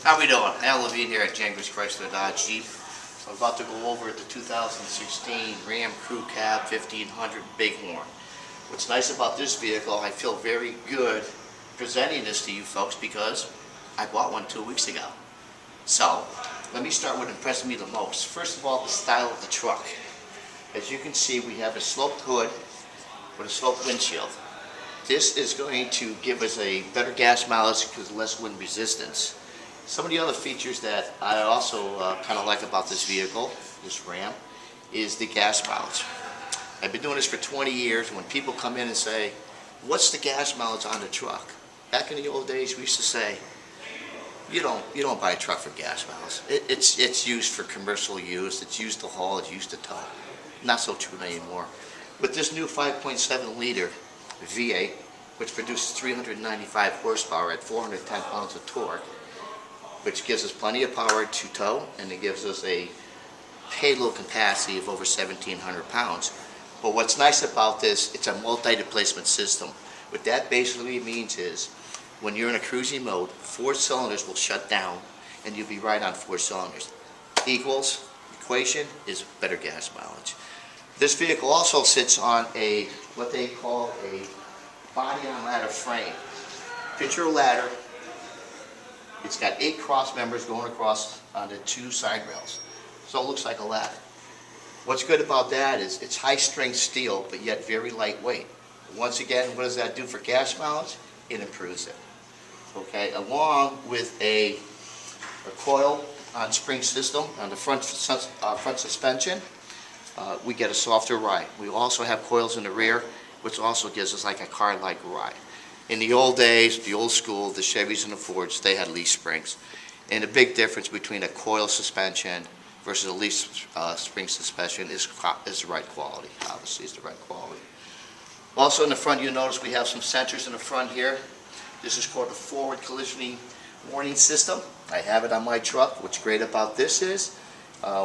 How we doing? Al Levine here at Gengras Chrysler Dodge Jeep. I'm about to go over the 2016 Ram Crew Cab 1500 Bighorn. What's nice about this vehicle, I feel very good presenting this to you folks because I bought one 2 weeks ago. So, let me start with impressing me the most. First of all, the style of the truck. As you can see, we have a sloped hood with a sloped windshield. This is going to give us a better gas mileage because less wind resistance. Some of the other features that I also kind of like about this vehicle, this Ram, is the gas mileage. I've been doing this for 20 years. When people come in and say, what's the gas mileage on the truck? Back in the old days, we used to say, you don't buy a truck for gas mileage. It's used for commercial use. It's used to haul. It's used to tow. Not so true anymore. With this new 5.7 liter V8, which produces 395 horsepower at 410 pounds of torque, which gives us plenty of power to tow, and it gives us a payload capacity of over 1,700 pounds. But what's nice about this, it's a multi-displacement system. What that basically means is, when you're in a cruising mode, 4 cylinders will shut down, and you'll be right on 4 cylinders. Equals, equation is better gas mileage. This vehicle also sits on a, what they call a body-on-ladder frame. Picture a ladder. It's got 8 cross members going across on the 2 side rails. So it looks like a ladder. What's good about that is it's high-strength steel, but yet very lightweight. Once again, what does that do for gas mileage? It improves it. Okay, along with a coil on spring system on the front suspension, we get a softer ride. We also have coils in the rear, which also gives us like a car-like ride. In the old days, the old school, the Chevys and the Fords, they had leaf springs. And the big difference between a coil suspension versus a leaf spring suspension is the right quality. Obviously, it's the right quality. Also in the front, you notice we have some sensors in the front here. This is called the forward collision warning system. I have it on my truck. What's great about this is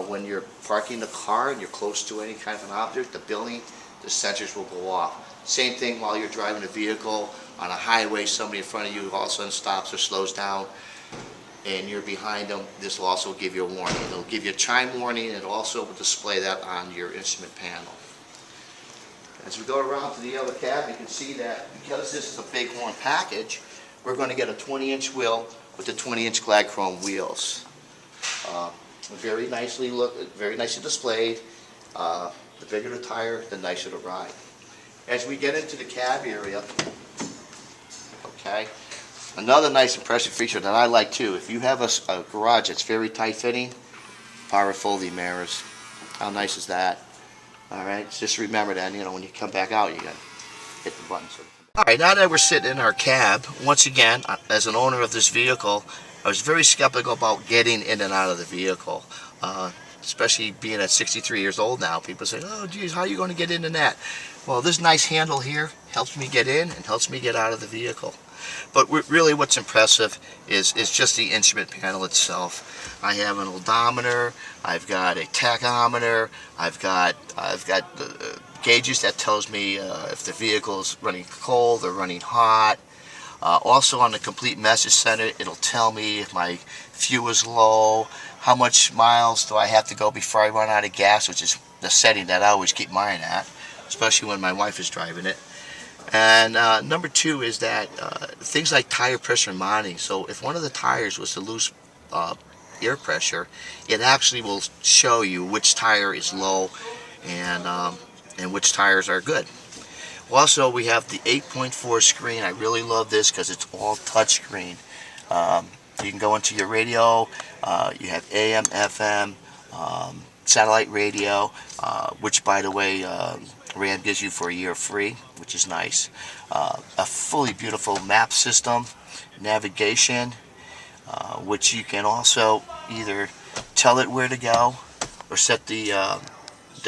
when you're parking the car and you're close to any kind of an object, the building, the sensors will go off. Same thing while you're driving a vehicle on a highway, somebody in front of you all of a sudden stops or slows down and you're behind them. This will also give you a warning. It'll give you a chime warning, and it'll also display that on your instrument panel. As we go around to the other cab, you can see that because this is a Bighorn package, we're going to get a 20-inch wheel with the 20-inch glad chrome wheels. Very nicely displayed. The bigger the tire, the nicer the ride. As we get into the cab area, okay, another nice impressive feature that I like too, if you have a garage that's very tight fitting, power folding mirrors. How nice is that? Alright, just remember that, when you come back out, you gotta hit the button. Alright, now that we're sitting in our cab, once again, as an owner of this vehicle, I was very skeptical about getting in and out of the vehicle. Especially being at 63 years old now, people say, oh geez, how are you going to get in and that? Well, this nice handle here helps me get in and helps me get out of the vehicle. But really what's impressive is just the instrument panel itself. I have an odometer, I've got a tachometer, I've got the gauges that tells me if the vehicle's running cold or running hot. Also on the complete message center, it'll tell me if my fuel is low, how much miles do I have to go before I run out of gas, which is the setting that I always keep mine at, especially when my wife is driving it. And number 2 is that things like tire pressure monitoring. So if one of the tires was to lose air pressure, it actually will show you which tire is low and which tires are good. Also, we have the 8.4 screen. I really love this because it's all touch screen. You can go into your radio. You have AM, FM, satellite radio, which, by the way, Ram gives you for a year free, which is nice. A fully beautiful map system, navigation, which you can also either tell it where to go or set the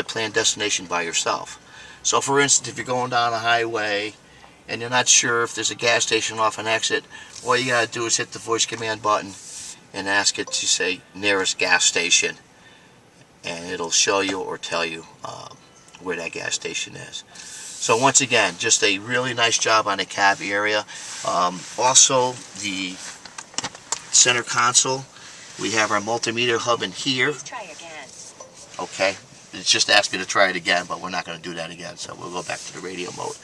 planned destination by yourself. So for instance, if you're going down a highway and you're not sure if there's a gas station off an exit, all you gotta do is hit the voice command button and ask it to say nearest gas station, and it'll show you or tell you where that gas station is. So once again, just a really nice job on the cab area. Also, the center console. We have our multimeter hub in here. Try again. Okay, it's just asked me to try it again, but we're not going to do that again, so we'll go back to the radio mode.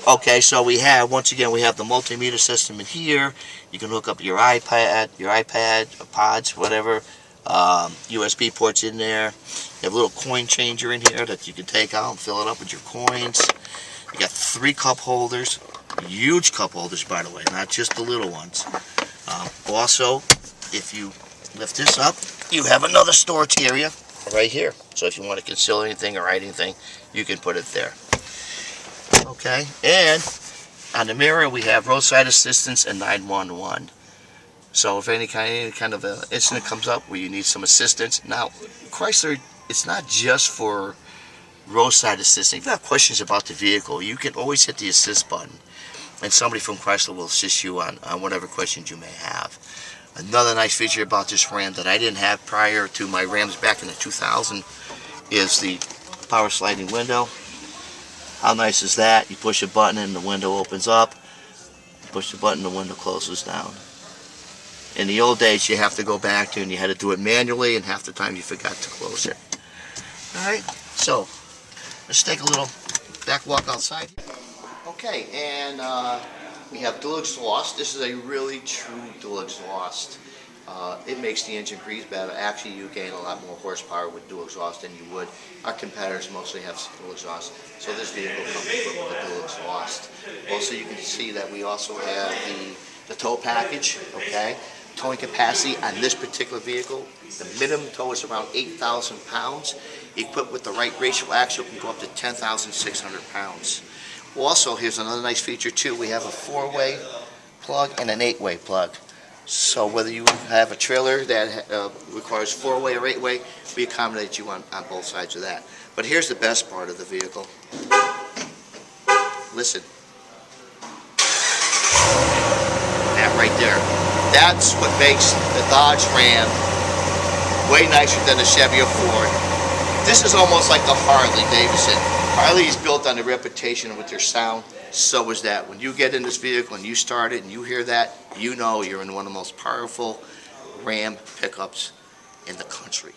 Okay, so we have, once again, we have the multimeter system in here. You can hook up your iPad, pods, whatever. USB ports in there. You have a little coin changer in here that you can take out and fill it up with your coins. You got 3 cup holders, huge cup holders, by the way, not just the little ones. Also, if you lift this up, you have another storage area right here. So if you want to conceal anything or hide anything, you can put it there. Okay, and on the mirror we have roadside assistance and 911. So if any kind of a incident comes up where you need some assistance, now Chrysler, it's not just for roadside assistance. If you have questions about the vehicle, you can always hit the assist button, and somebody from Chrysler will assist you on whatever questions you may have. Another nice feature about this Ram that I didn't have prior to my Rams back in the 2000 is the power sliding window. How nice is that? You push a button and the window opens up. You push the button, the window closes down. In the old days, you have to go back to and you had to do it manually, and half the time you forgot to close it. Alright, so let's take a little back walk outside. Okay, and we have dual exhaust. This is a really true dual exhaust. It makes the engine breathe better. Actually, you gain a lot more horsepower with dual exhaust than you would. Our competitors mostly have dual exhaust, so this vehicle comes with a dual exhaust. Also, you can see that we also have the tow package. Okay, towing capacity on this particular vehicle, the minimum tow is around 8,000 pounds. Equipped with the right ratio axle, can go up to 10,600 pounds. Also, here's another nice feature too. We have a 4-way plug and an 8-way plug. So whether you have a trailer that requires 4-way or 8-way, we accommodate you on both sides of that. But here's the best part of the vehicle. Listen. That right there. That's what makes the Dodge Ram way nicer than the Chevy or Ford. This is almost like the Harley Davidson. Harley is built on the reputation with their sound. So is that. When you get in this vehicle and you start it and you hear that, you know you're in one of the most powerful Ram pickups in the country.